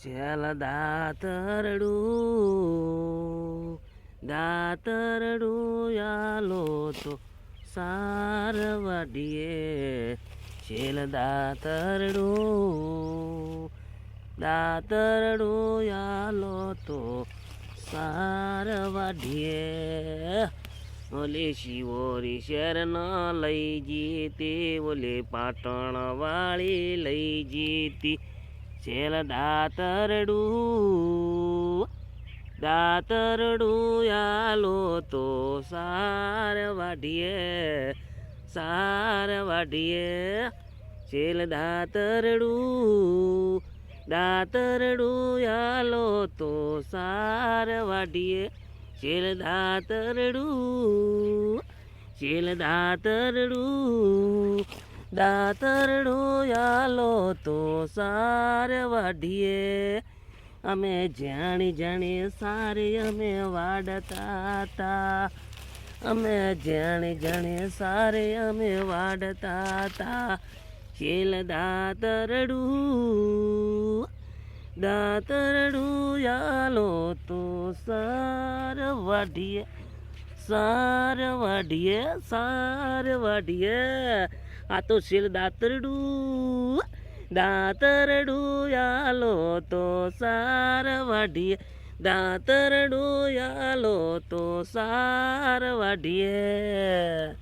છેલ દાતરડું દાતરડું યાલો તો સાર વાડીએ છેલ દાતરડું યાલો તો સાર વાડીએ ઓલે શિવોરી શેર ન લઈ જીતી ઓલે પાટણ વાળી લઈ જીતી છેલ દાતરડું યાલો તો સાર વાડીએ છેલ દાતરડું યાલો તો સાર વાડીએ છેલ દાતરડું યાલો તો સાર વાડીએ અમે જાણી જાણી સારે અમે વાડતા તા અમે જાણી જાણી સારે અમે વાડતા તા છેલ દાતરડું યાલો તો સાર વાડીએ આ તો છેલ દાતરડું યાલો તો સાર વાડીએ દાતરડું યાલો તો સાર વાડીએ.